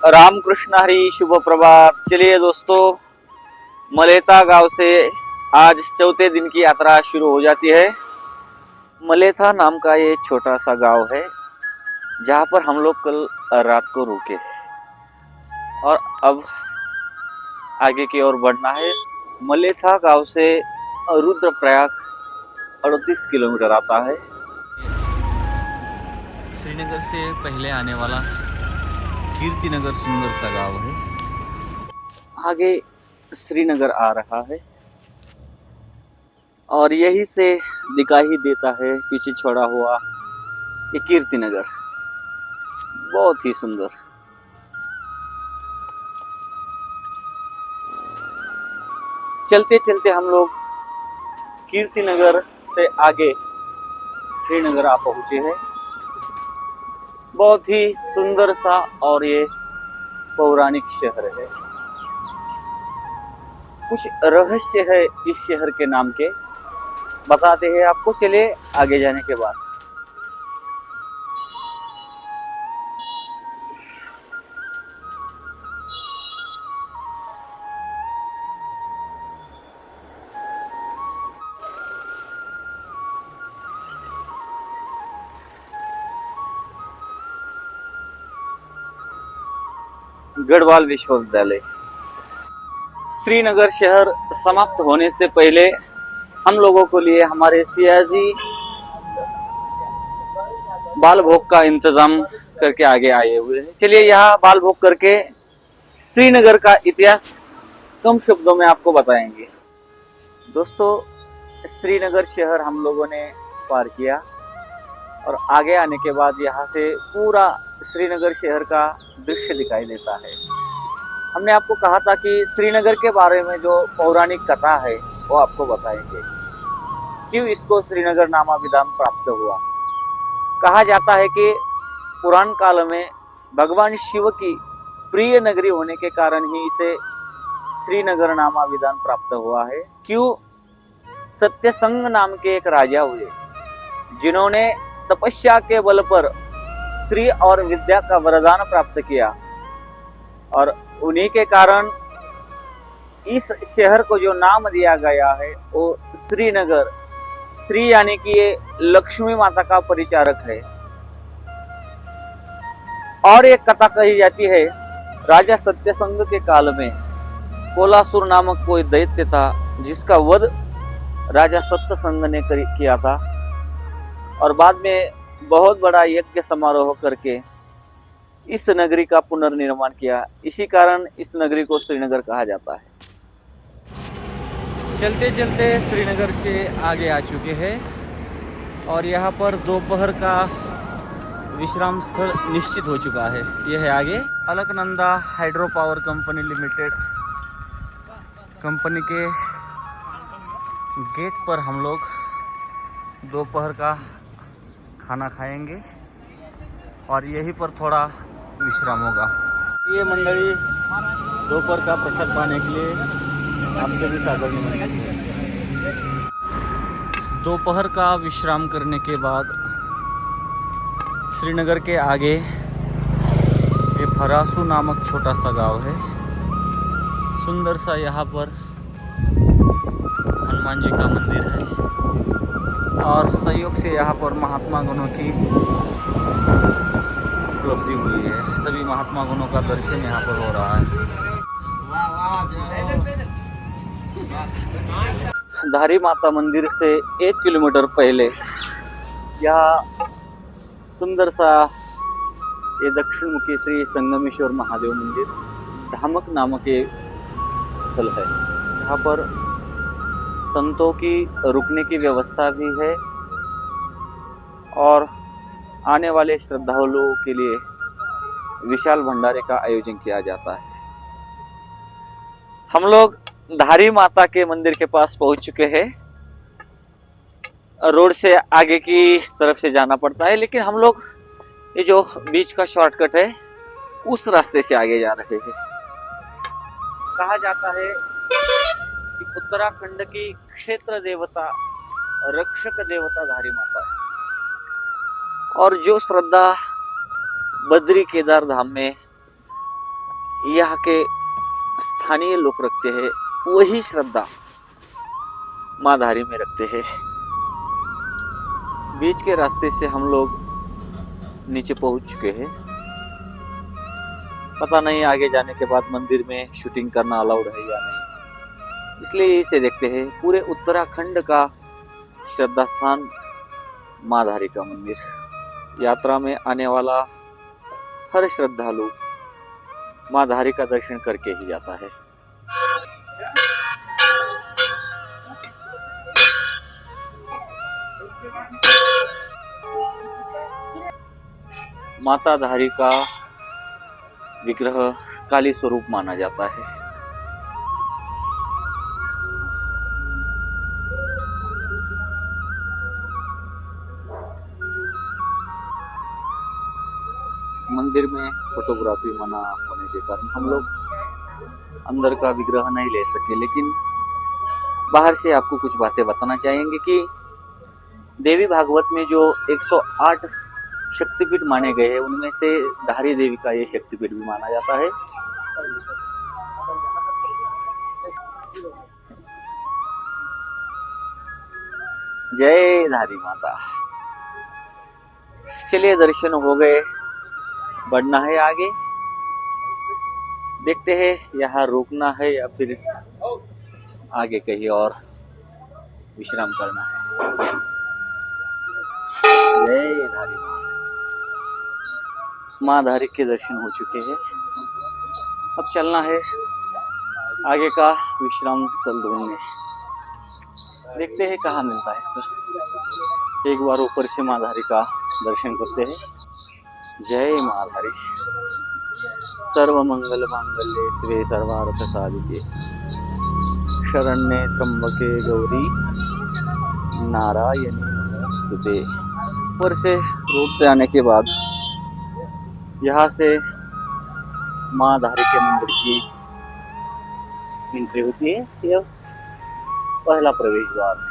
रामकृष्ण हरी, शुभ प्रभात। चलिए दोस्तों, मलेथा गांव से आज चौथे दिन की यात्रा शुरू हो जाती है। मलेथा नाम का ये छोटा सा गांव है जहां पर हम लोग कल रात को रुके और अब आगे की ओर बढ़ना है। मलेथा गांव से रुद्रप्रयाग 38 किलोमीटर आता है। श्रीनगर से पहले आने वाला कीर्तिनगर सुंदर सा गांव है। आगे श्रीनगर आ रहा है और यही से दिखाई देता है पीछे छोड़ा हुआ ये कीर्तिनगर, बहुत ही सुंदर। चलते चलते हम लोग कीर्तिनगर से आगे श्रीनगर आ पहुंचे हैं। बहुत ही सुंदर सा और ये पौराणिक शहर है। कुछ रहस्य है इस शहर के नाम के, बताते हैं आपको, चलिए आगे जाने के बाद। गढ़वाल विश्वविद्यालय। श्रीनगर शहर समाप्त होने से पहले हम लोगों को लिए हमारे सियाजी बाल भोग का इंतजाम करके आगे आए हुए हैं। चलिए यहाँ बाल भोग करके श्रीनगर का इतिहास कम शब्दों में आपको बताएंगे। दोस्तों, श्रीनगर शहर हम लोगों ने पार किया और आगे आने के बाद यहाँ से पूरा श्रीनगर शहर का दृश्य दिखाई देता है। हमने आपको कहा था कि श्रीनगर के बारे में जो पौराणिक कथा है वो आपको बताएंगे। क्यों इसको श्रीनगर नामाभिधान प्राप्त हुआ। कहा जाता है कि पुराण काल में भगवान शिव की प्रिय नगरी होने के कारण ही इसे श्रीनगर नामाभिधान प्राप्त हुआ है। क्यों? सत्यसंग नाम के एक राजा हुए जिन्होंने तपस्या के बल पर श्री और विद्या का वरदान प्राप्त किया और उन्हीं के कारण इस शहर को जो नाम दिया गया है वो श्रीनगर। श्री यानी कि ये लक्ष्मी माता का परिचारक है। और एक कथा कही जाती है, राजा सत्यसंग के काल में कोलासुर नामक कोई दैत्य था जिसका वध राजा सत्यसंग ने किया था और बाद में बहुत बड़ा यज्ञ समारोह करके इस नगरी का पुनर्निर्माण किया। इसी कारण इस नगरी को श्रीनगर कहा जाता है। चलते चलते श्रीनगर से आगे आ चुके हैं और यहाँ पर दोपहर का विश्राम स्थल निश्चित हो चुका है। यह है आगे Alaknanda hydro power company limited company के गेट पर हम लोग दोपहर का खाना खाएंगे और यहीं पर थोड़ा विश्राम होगा। ये मंडली दोपहर का प्रसाद पाने के लिए आपसे भी सादर निमंत्रण है। दोपहर का विश्राम करने के बाद श्रीनगर के आगे ये फरासू नामक छोटा सा गांव है। सुंदर सा यहाँ पर हनुमान जी का मंदिर है और सहयोग से यहाँ पर महात्मा गणों की उपलब्धि हुई है। सभी महात्मा गणों का दर्शन यहाँ पर हो रहा है। धारी माता मंदिर से 1 किलोमीटर पहले यहाँ सुंदर सा ये दक्षिण मुखी श्री संगमेश्वर महादेव मंदिर ढामक नामक एक स्थल है। यहाँ पर संतों की रुकने की व्यवस्था भी है और आने वाले श्रद्धालुओं के लिए विशाल भंडारे का आयोजन किया जाता है। हम लोग धारी माता के मंदिर के पास पहुंच चुके हैं। रोड से आगे की तरफ से जाना पड़ता है, लेकिन हम लोग ये जो बीच का शॉर्टकट है उस रास्ते से आगे जा रहे हैं। कहा जाता है कि उत्तराखंड की क्षेत्र देवता रक्षक देवता धारी माता है और जो श्रद्धा बद्री केदार धाम में यहाँ के स्थानीय लोग रखते हैं वही श्रद्धा माँ धारी में रखते हैं। बीच के रास्ते से हम लोग नीचे पहुंच चुके हैं। पता नहीं आगे जाने के बाद मंदिर में शूटिंग करना अलाउड है या नहीं, इसलिए इसे देखते हैं। पूरे उत्तराखंड का श्रद्धा स्थान माँ धारी का मंदिर। यात्रा में आने वाला हर श्रद्धालु माँ धारी का दर्शन करके ही जाता है। माता धारी का विग्रह काली स्वरूप माना जाता है। मंदिर में फोटोग्राफी मना होने के कारण हम लोग अंदर का विग्रह नहीं ले सके, लेकिन बाहर से आपको कुछ बातें बताना चाहेंगे कि देवी भागवत में जो 108 शक्तिपीठ माने गए हैं उनमें से धारी देवी का ये शक्तिपीठ भी माना जाता है। जय धारी माता। चलिए दर्शन हो गए, बढ़ना है आगे। देखते हैं यहाँ रुकना है या फिर आगे कहीं और विश्राम करना है। जय धारी माँ धारी के दर्शन हो चुके हैं। अब चलना है आगे का विश्राम स्थल ढूंढने। देखते हैं कहाँ मिलता है सर। एक बार ऊपर से माँ धारी का दर्शन करते हैं। जय माँ धारी। सर्व मंगल मांगल्ये श्री सर्वार्थ साधिके शरण्ये त्र्यंबके गौरी नारायणी नमोस्तुते। ऊपर से रोड से आने के बाद यहाँ से माँ धारी के मंदिर की एंट्री होती है। यह पहला प्रवेश द्वार है।